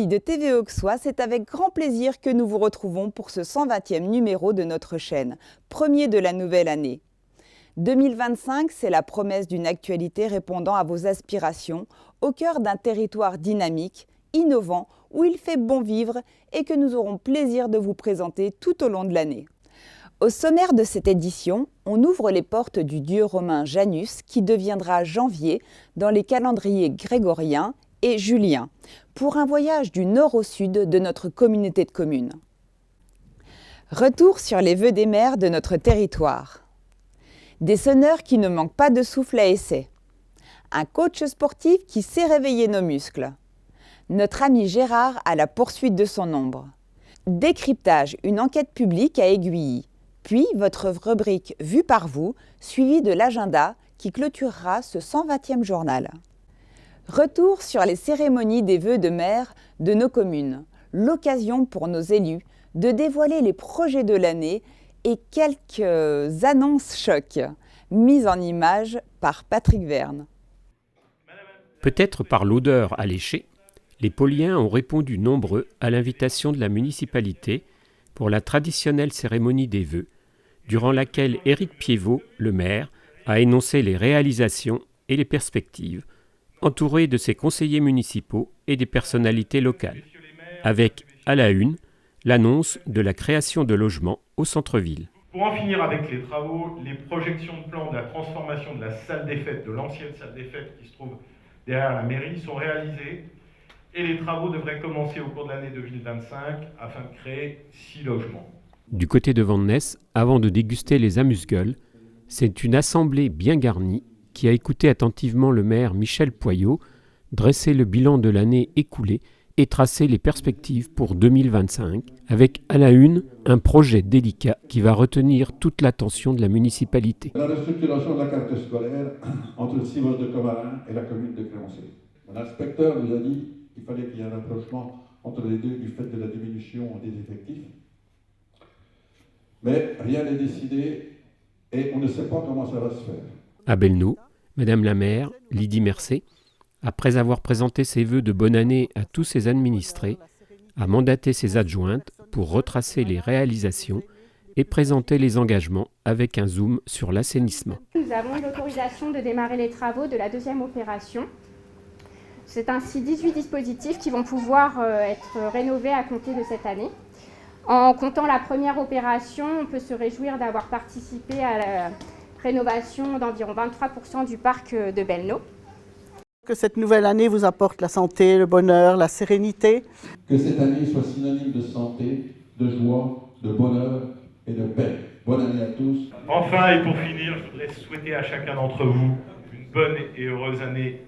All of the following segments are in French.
Amis de TV Auxois, c'est avec grand plaisir que nous vous retrouvons pour ce 120e numéro de notre chaîne, premier de la nouvelle année. 2025, c'est la promesse d'une actualité répondant à vos aspirations, au cœur d'un territoire dynamique, innovant, où il fait bon vivre et que nous aurons plaisir de vous présenter tout au long de l'année. Au sommaire de cette édition, on ouvre les portes du dieu romain Janus qui deviendra janvier dans les calendriers grégoriens et juliens, pour un voyage du nord au sud de notre communauté de communes. Retour sur les vœux des mères de notre territoire. Des sonneurs qui ne manquent pas de souffle à essai. Un coach sportif qui sait réveiller nos muscles. Notre ami Gérard à la poursuite de son ombre. Décryptage, une enquête publique à Aiguilly. Puis votre rubrique Vue par vous, suivie de l'agenda qui clôturera ce 120e journal. Retour sur les cérémonies des vœux de maire de nos communes. L'occasion pour nos élus de dévoiler les projets de l'année et quelques annonces chocs, mises en image par Patrick Verne. Peut-être par l'odeur alléchée, les Poliens ont répondu nombreux à l'invitation de la municipalité pour la traditionnelle cérémonie des vœux, durant laquelle Éric Piévot, le maire, a énoncé les réalisations et les perspectives, entouré de ses conseillers municipaux et des personnalités locales, avec, à la une, l'annonce de la création de logements au centre-ville. Pour en finir avec les travaux, les projections de plan de la transformation de la salle des fêtes, de l'ancienne salle des fêtes qui se trouve derrière la mairie, sont réalisées et les travaux devraient commencer au cours de l'année 2025 afin de créer 6 logements. Du côté de Vannes, avant de déguster les amuse-gueules, c'est une assemblée bien garnie qui a écouté attentivement le maire Michel Poyot dresser le bilan de l'année écoulée et tracer les perspectives pour 2025, avec à la une un projet délicat qui va retenir toute l'attention de la municipalité. La restructuration de la carte scolaire entre le Civos de Comarin et la commune de Créancé. Mon inspecteur nous a dit qu'il fallait qu'il y ait un rapprochement entre les deux du fait de la diminution des effectifs. Mais rien n'est décidé et on ne sait pas comment ça va se faire. À Belnoz, Madame la maire, Lydie Mercé, après avoir présenté ses vœux de bonne année à tous ses administrés, a mandaté ses adjointes pour retracer les réalisations et présenter les engagements avec un zoom sur l'assainissement. Nous avons l'autorisation de démarrer les travaux de la deuxième opération. C'est ainsi 18 dispositifs qui vont pouvoir être rénovés à compter de cette année. En comptant la première opération, on peut se réjouir d'avoir participé à la rénovation d'environ 23% du parc de Belnoz. Que cette nouvelle année vous apporte la santé, le bonheur, la sérénité. Que cette année soit synonyme de santé, de joie, de bonheur et de paix. Bonne année à tous. Enfin, et pour finir, je voudrais souhaiter à chacun d'entre vous une bonne et heureuse année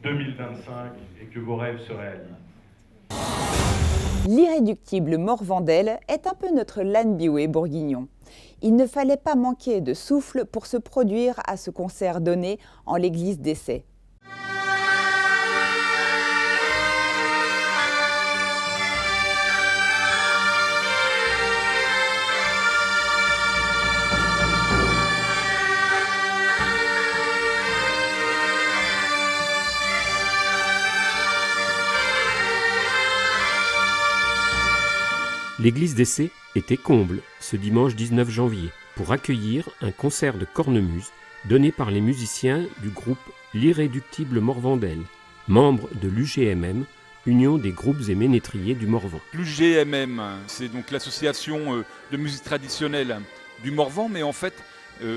2025 et que vos rêves se réalisent. L'irréductible Morvandel est un peu notre Lanbioué bourguignon. Il ne fallait pas manquer de souffle pour se produire à ce concert donné en l'église d'Essay. L'église d'Essay était comble ce dimanche 19 janvier pour accueillir un concert de cornemuse donné par les musiciens du groupe L'Irréductible Morvandel, membre de l'UGMM, Union des groupes et ménétriers du Morvan. L'UGMM, c'est donc l'association de musique traditionnelle du Morvan, mais en fait,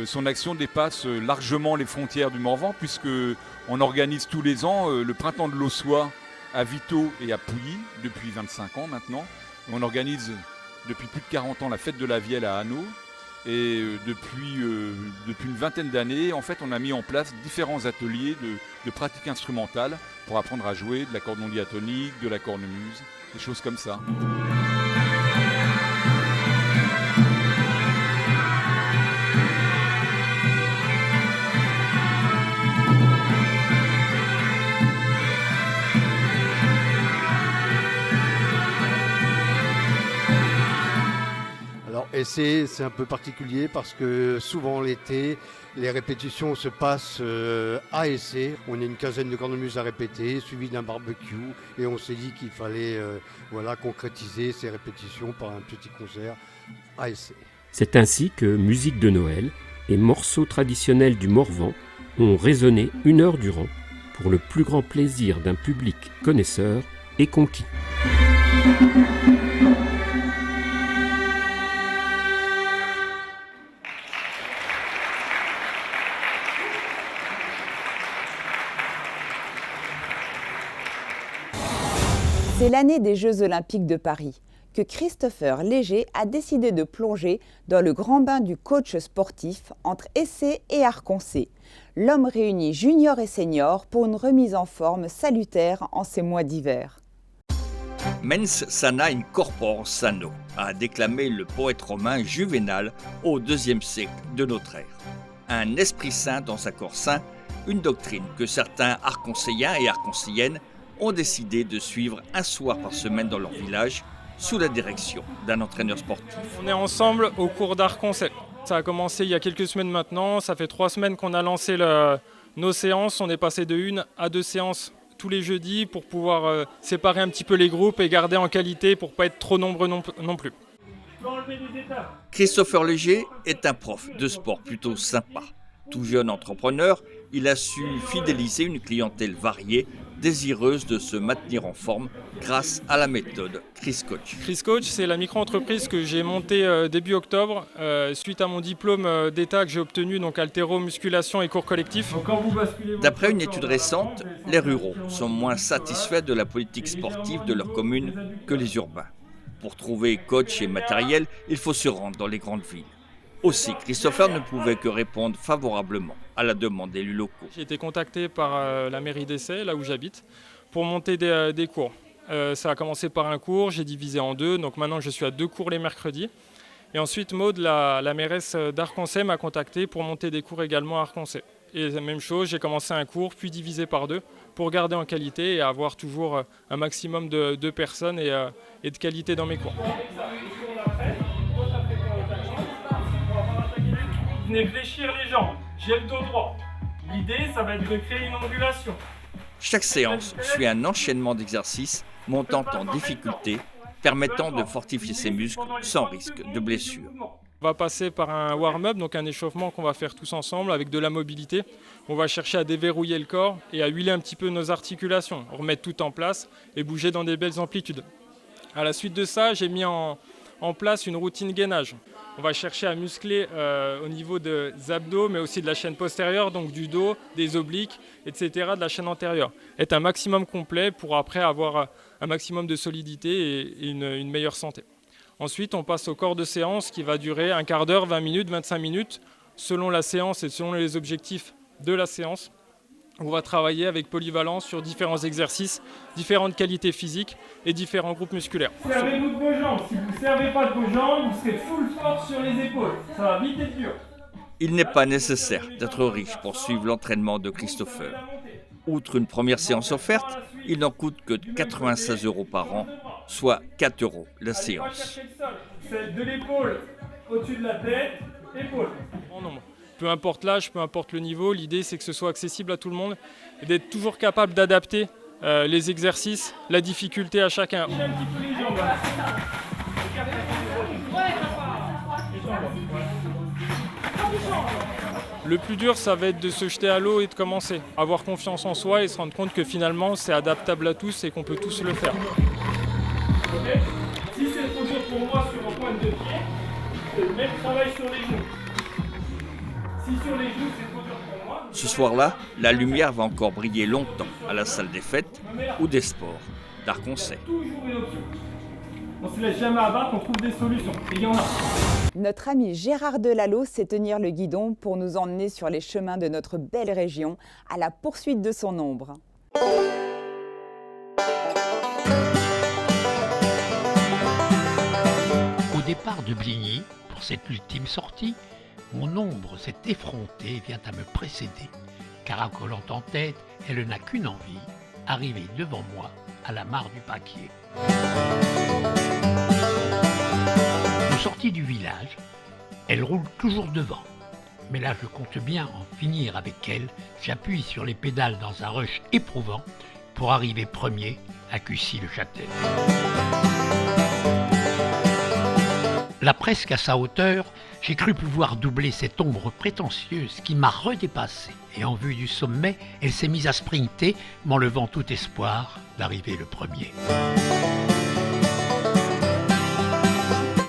son action dépasse largement les frontières du Morvan, puisqu'on organise tous les ans le printemps de l'Auxois à Vito et à Pouilly, depuis 25 ans maintenant. On organise depuis plus de 40 ans la fête de la Vielle à Hanau. Et depuis une vingtaine d'années, en fait, on a mis en place différents ateliers de pratique instrumentale pour apprendre à jouer de l'accordéon diatonique, de la cornemuse, des choses comme ça. Alors, Essai, c'est un peu particulier parce que souvent l'été, les répétitions se passent à Essai. On est une quinzaine de cornemuses à répéter, suivi d'un barbecue. Et on s'est dit qu'il fallait concrétiser ces répétitions par un petit concert à Essai. C'est ainsi que musique de Noël et morceaux traditionnels du Morvan ont résonné 1 heure durant pour le plus grand plaisir d'un public connaisseur et conquis. C'est l'année des Jeux Olympiques de Paris que Christopher Léger a décidé de plonger dans le grand bain du coach sportif entre Essai et Arconcé. L'homme réunit junior et senior pour une remise en forme salutaire en ces mois d'hiver. Mens sana in corpore sano, a déclamé le poète romain Juvénal au IIe siècle de notre ère. Un esprit sain dans un corps sain, une doctrine que certains arconcéens et arconcéennes ont décidé de suivre un soir par semaine dans leur village, sous la direction d'un entraîneur sportif. On est ensemble au cours d'Arconcé. Ça a commencé il y a quelques semaines maintenant. Ça fait 3 semaines qu'on a lancé nos séances. On est passé de 1 à 2 séances tous les jeudis pour pouvoir séparer un petit peu les groupes et garder en qualité pour ne pas être trop nombreux non plus. Christopher Léger est un prof de sport plutôt sympa. Tout jeune entrepreneur, il a su fidéliser une clientèle variée, désireuse de se maintenir en forme grâce à la méthode Chris Coach. Chris Coach, c'est la micro-entreprise que j'ai montée début octobre suite à mon diplôme d'État que j'ai obtenu, donc haltéro, musculation et cours collectif. D'après une étude récente, les ruraux sont moins satisfaits de la politique sportive de leur commune que les urbains. Pour trouver coach et matériel, il faut se rendre dans les grandes villes. Aussi, Christopher ne pouvait que répondre favorablement à la demande d'élus locaux. J'ai été contacté par la mairie d'Essai, là où j'habite, pour monter des cours. Ça a commencé par un cours, j'ai divisé en 2, donc maintenant je suis à 2 cours les mercredis. Et ensuite, Maude, la mairesse d'Arconcé, m'a contacté pour monter des cours également à Arconcé. Et la même chose, j'ai commencé un cours, puis divisé par 2, pour garder en qualité et avoir toujours un maximum de personnes et de qualité dans mes cours. Venez fléchir les jambes, j'ai le dos droit. L'idée, ça va être de créer une ondulation. Chaque séance suit un enchaînement d'exercices montant en difficulté, permettant de fortifier ses muscles sans risque de blessure. On va passer par un warm-up, donc un échauffement qu'on va faire tous ensemble avec de la mobilité. On va chercher à déverrouiller le corps et à huiler un petit peu nos articulations, remettre tout en place et bouger dans des belles amplitudes. À la suite de ça, j'ai mis en place une routine gainage. On va chercher à muscler au niveau des abdos, mais aussi de la chaîne postérieure, donc du dos, des obliques, etc., de la chaîne antérieure. Être un maximum complet pour après avoir un maximum de solidité et une meilleure santé. Ensuite, on passe au corps de séance qui va durer un quart d'heure, 20 minutes, 25 minutes, selon la séance et selon les objectifs de la séance. On va travailler avec polyvalence sur différents exercices, différentes qualités physiques et différents groupes musculaires. Servez-vous de vos jambes. Si vous ne servez pas de vos jambes, vous serez full force sur les épaules. Ça va vite être dur. Il n'est pas nécessaire d'être riche pour suivre l'entraînement de Christopher. Outre une première séance offerte, il n'en coûte que 96 € par an, soit 4 € la séance. C'est de l'épaule au-dessus de la tête, épaule. Bon nombre. Peu importe l'âge, peu importe le niveau, l'idée c'est que ce soit accessible à tout le monde et d'être toujours capable d'adapter les exercices, la difficulté à chacun. Le plus dur, ça va être de se jeter à l'eau et de commencer. Avoir confiance en soi et se rendre compte que finalement c'est adaptable à tous et qu'on peut tous le faire. Okay. Si c'est trop dur pour moi sur mon point de pied, je vais mettre le travail sur les genoux. Si sur les genoux c'est trop dur pour moi... Ce soir-là, la lumière va encore briller longtemps à la salle des fêtes ou des sports d'Arconcé. Toujours une option. On ne se laisse jamais abattre, on trouve des solutions. Et il y en a. Notre ami Gérard Delalot sait tenir le guidon pour nous emmener sur les chemins de notre belle région à la poursuite de son ombre. Au départ de Bligny, pour cette ultime sortie, mon ombre s'est effrontée et vient à me précéder. Caracolant en tête, elle n'a qu'une envie, arriver devant moi à la mare du Paquier. Nos sorties sortie du village, elle roule toujours devant. Mais là, je compte bien en finir avec elle. J'appuie sur les pédales dans un rush éprouvant pour arriver premier à Cussy-le-Châtel. Là, presque à sa hauteur, j'ai cru pouvoir doubler cette ombre prétentieuse qui m'a redépassé. Et en vue du sommet, elle s'est mise à sprinter, m'enlevant tout espoir d'arriver le premier.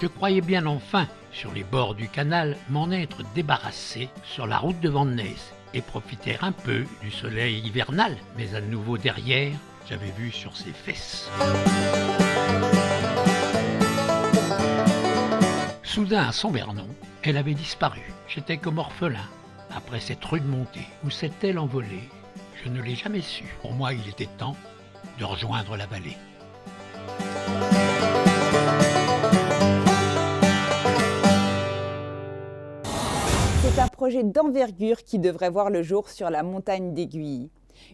Je croyais bien enfin, sur les bords du canal, m'en être débarrassé sur la route de Vannes et profiter un peu du soleil hivernal. Mais à nouveau derrière, j'avais vu sur ses fesses. Soudain, à Saint-Vernon, elle avait disparu. J'étais comme orphelin. Après cette rude montée, où s'est-elle envolée? Je ne l'ai jamais su. Pour moi, il était temps de rejoindre la vallée. C'est un projet d'envergure qui devrait voir le jour sur la montagne d'Aiguilly.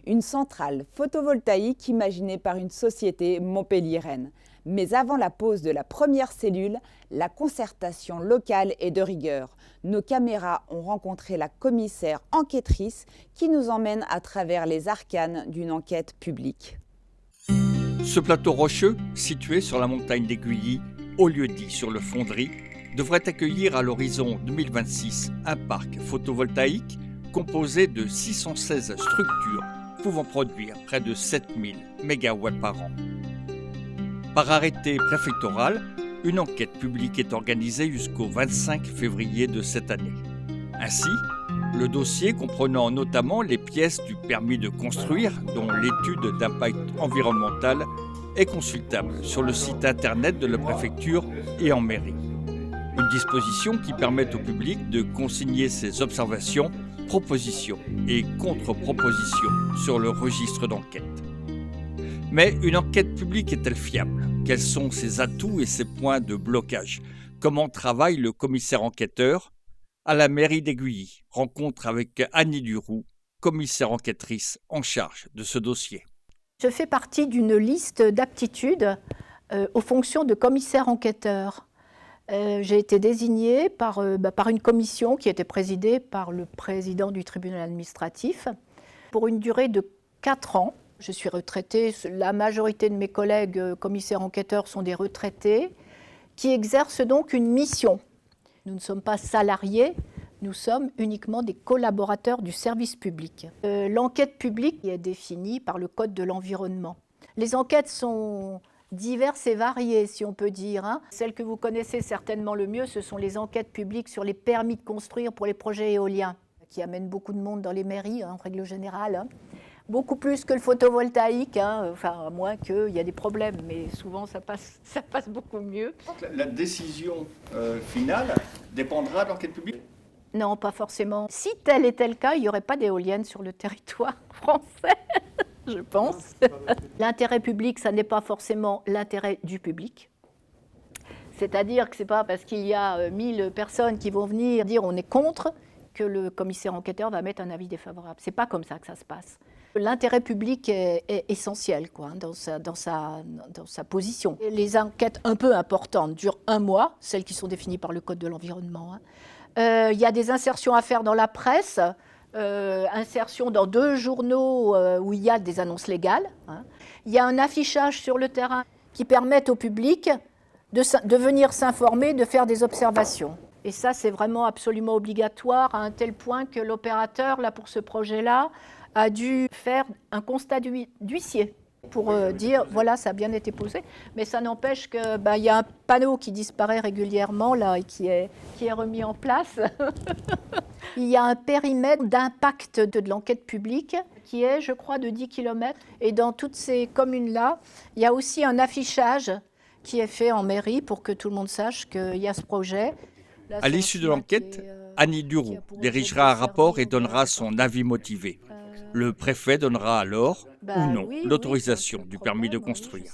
Une centrale photovoltaïque imaginée par une société montpelliéraine. Mais avant la pose de la première cellule, la concertation locale est de rigueur. Nos caméras ont rencontré la commissaire enquêtrice qui nous emmène à travers les arcanes d'une enquête publique. Ce plateau rocheux, situé sur la montagne d'Aiguilly, au lieu-dit sur le Fonderie, devrait accueillir à l'horizon 2026 un parc photovoltaïque composé de 616 structures pouvant produire près de 7000 MW par an. Par arrêté préfectoral, une enquête publique est organisée jusqu'au 25 février de cette année. Ainsi, le dossier comprenant notamment les pièces du permis de construire, dont l'étude d'impact environnemental, est consultable sur le site internet de la préfecture et en mairie. Une disposition qui permet au public de consigner ses observations, propositions et contre-propositions sur le registre d'enquête. Mais une enquête publique est-elle fiable? Quels sont ses atouts et ses points de blocage? Comment travaille le commissaire enquêteur? À la mairie d'Aiguilly, rencontre avec Annie Duroux, commissaire enquêtrice en charge de ce dossier. Je fais partie d'une liste d'aptitudes aux fonctions de commissaire enquêteur. J'ai été désignée par une commission qui était présidée par le président du tribunal administratif pour une durée de 4 ans. Je suis retraitée, la majorité de mes collègues commissaires enquêteurs sont des retraités qui exercent donc une mission. Nous ne sommes pas salariés, nous sommes uniquement des collaborateurs du service public. L'enquête publique est définie par le Code de l'environnement. Les enquêtes sont diverses et variées, si on peut dire. Celles que vous connaissez certainement le mieux, ce sont les enquêtes publiques sur les permis de construire pour les projets éoliens, qui amènent beaucoup de monde dans les mairies, en règle générale. Beaucoup plus que le photovoltaïque, à moins qu'il y a des problèmes, mais souvent ça passe beaucoup mieux. La décision finale dépendra de l'enquête publique? Non, pas forcément. Si tel était le cas, il n'y aurait pas d'éoliennes sur le territoire français, je pense. L'intérêt public, ça n'est pas forcément l'intérêt du public. C'est-à-dire que ce n'est pas parce qu'il y a 1000 personnes qui vont venir dire on est contre que le commissaire enquêteur va mettre un avis défavorable. Ce n'est pas comme ça que ça se passe. L'intérêt public est essentiel dans sa position. Les enquêtes un peu importantes durent 1 mois, celles qui sont définies par le Code de l'environnement. Il y a des insertions à faire dans la presse, insertion dans 2 journaux où il y a des annonces légales. Il y a un affichage sur le terrain qui permet au public de venir s'informer, de faire des observations. Et ça, c'est vraiment absolument obligatoire à un tel point que l'opérateur, là, pour ce projet-là, a dû faire un constat d'huissier pour dire, voilà, ça a bien été posé. Mais ça n'empêche qu'il y a un panneau qui disparaît régulièrement là, et qui est remis en place. Il y a un périmètre d'impact de l'enquête publique qui est, je crois, de 10 km. Et dans toutes ces communes-là, il y a aussi un affichage qui est fait en mairie pour que tout le monde sache qu'il y a ce projet. Là, à l'issue de l'enquête, Annie Duroux dirigera un rapport et donnera son avis motivé. Le préfet donnera alors, ou non, l'autorisation du permis de construire.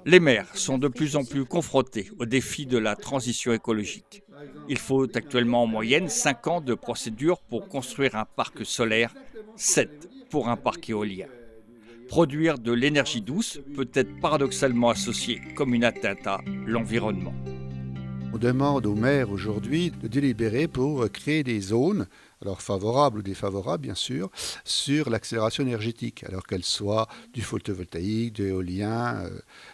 Les maires sont de plus en plus confrontés au défi de la transition écologique. Il faut actuellement en moyenne 5 ans de procédure pour construire un parc solaire, 7 pour un parc éolien. Produire de l'énergie douce peut être paradoxalement associé comme une atteinte à l'environnement. On demande aux maires aujourd'hui de délibérer pour créer des zones, alors favorables ou défavorables bien sûr, sur l'accélération énergétique, alors qu'elle soit du photovoltaïque, de l'éolien,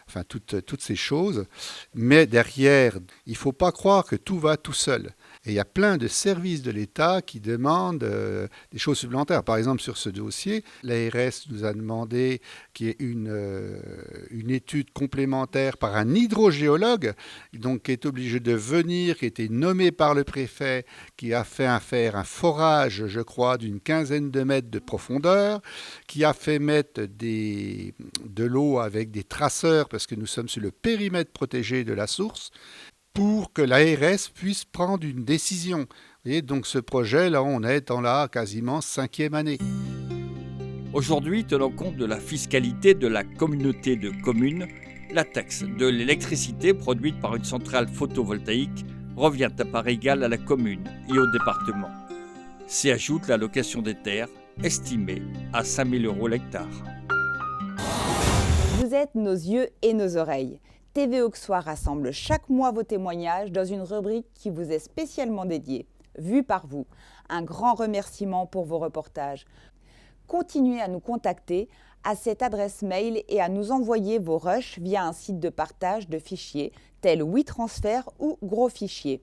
enfin toutes ces choses. Mais derrière, il ne faut pas croire que tout va tout seul. Et il y a plein de services de l'État qui demandent des choses supplémentaires. Par exemple, sur ce dossier, l'ARS nous a demandé qu'il y ait une étude complémentaire par un hydrogéologue, donc qui est obligé de venir, qui a été nommé par le préfet, qui a fait faire un forage, je crois, d'une 15aine de mètres de profondeur, qui a fait mettre de l'eau avec des traceurs, parce que nous sommes sur le périmètre protégé de la source, pour que l'ARS puisse prendre une décision. Vous voyez, donc ce projet, là, on est dans la quasiment 5e année. Aujourd'hui, tenant compte de la fiscalité de la communauté de communes, la taxe de l'électricité produite par une centrale photovoltaïque revient à part égale à la commune et au département. S'y ajoute la location des terres, estimée à 5 000 € l'hectare. Vous êtes nos yeux et nos oreilles. TV Auxois rassemble chaque mois vos témoignages dans une rubrique qui vous est spécialement dédiée, vue par vous. Un grand remerciement pour vos reportages. Continuez à nous contacter à cette adresse mail et à nous envoyer vos rushs via un site de partage de fichiers tel WeTransfer ou Gros Fichiers.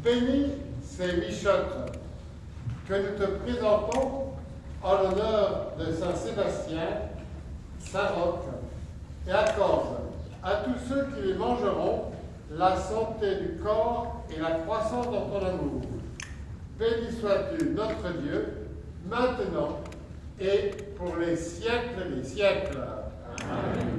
Béni, c'est Michotte, que nous te présentons en l'honneur de Saint-Sébastien, Saint-Roch, et accorde à tous ceux qui les mangeront la santé du corps et la croissance dans ton amour. Béni sois-tu, notre Dieu, maintenant et pour les siècles des siècles. Amen.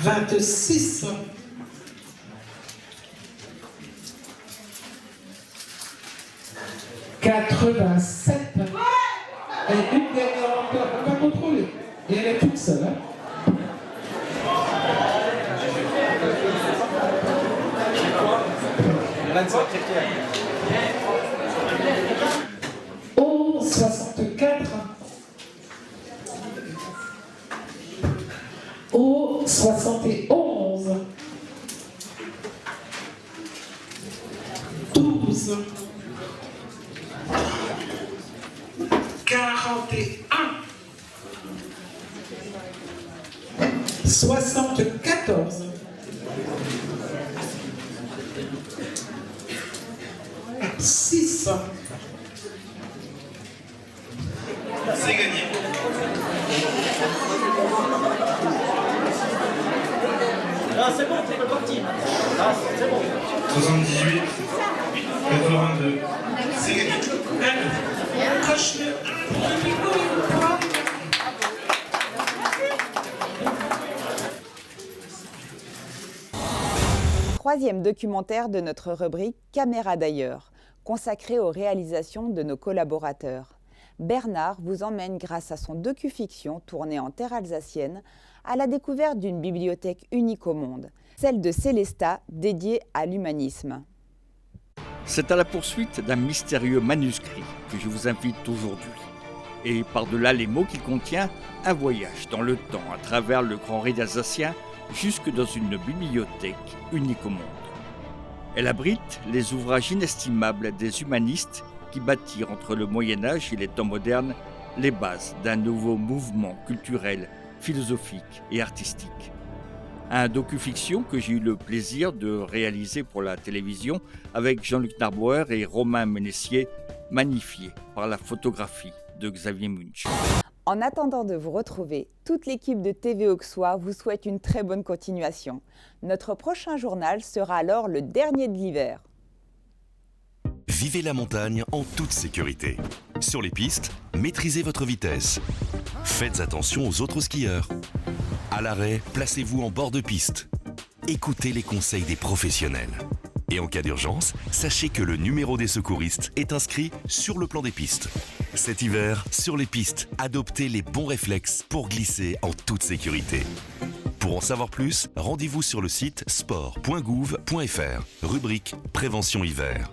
Vingt-six. 87. Et une dernière encore, on va contrôler. Et elle est toute seule. Hein? Oh, 64. 41. 74. 6. C'est gagné. Ah, c'est bon, tu peux partir. Ah, c'est bon. 78. 82. C'est gagné. Coche-le. Troisième documentaire de notre rubrique Caméra d'ailleurs, consacré aux réalisations de nos collaborateurs. Bernard vous emmène grâce à son docu-fiction tourné en terre alsacienne à la découverte d'une bibliothèque unique au monde, celle de Célestat dédiée à l'humanisme. C'est à la poursuite d'un mystérieux manuscrit que je vous invite aujourd'hui. Et par-delà les mots qu'il contient, un voyage dans le temps à travers le Grand Raid alsacien jusque dans une bibliothèque unique au monde. Elle abrite les ouvrages inestimables des humanistes qui bâtirent entre le Moyen-Âge et les temps modernes les bases d'un nouveau mouvement culturel, philosophique et artistique. Un docu-fiction que j'ai eu le plaisir de réaliser pour la télévision avec Jean-Luc Narbauer et Romain Ménessier, magnifié par la photographie de Xavier Munch. En attendant de vous retrouver, toute l'équipe de TV Auxois vous souhaite une très bonne continuation. Notre prochain journal sera alors le dernier de l'hiver. Vivez la montagne en toute sécurité. Sur les pistes, maîtrisez votre vitesse. Faites attention aux autres skieurs. À l'arrêt, placez-vous en bord de piste. Écoutez les conseils des professionnels. Et en cas d'urgence, sachez que le numéro des secouristes est inscrit sur le plan des pistes. Cet hiver, sur les pistes, adoptez les bons réflexes pour glisser en toute sécurité. Pour en savoir plus, rendez-vous sur le site sport.gouv.fr, rubrique Prévention hiver.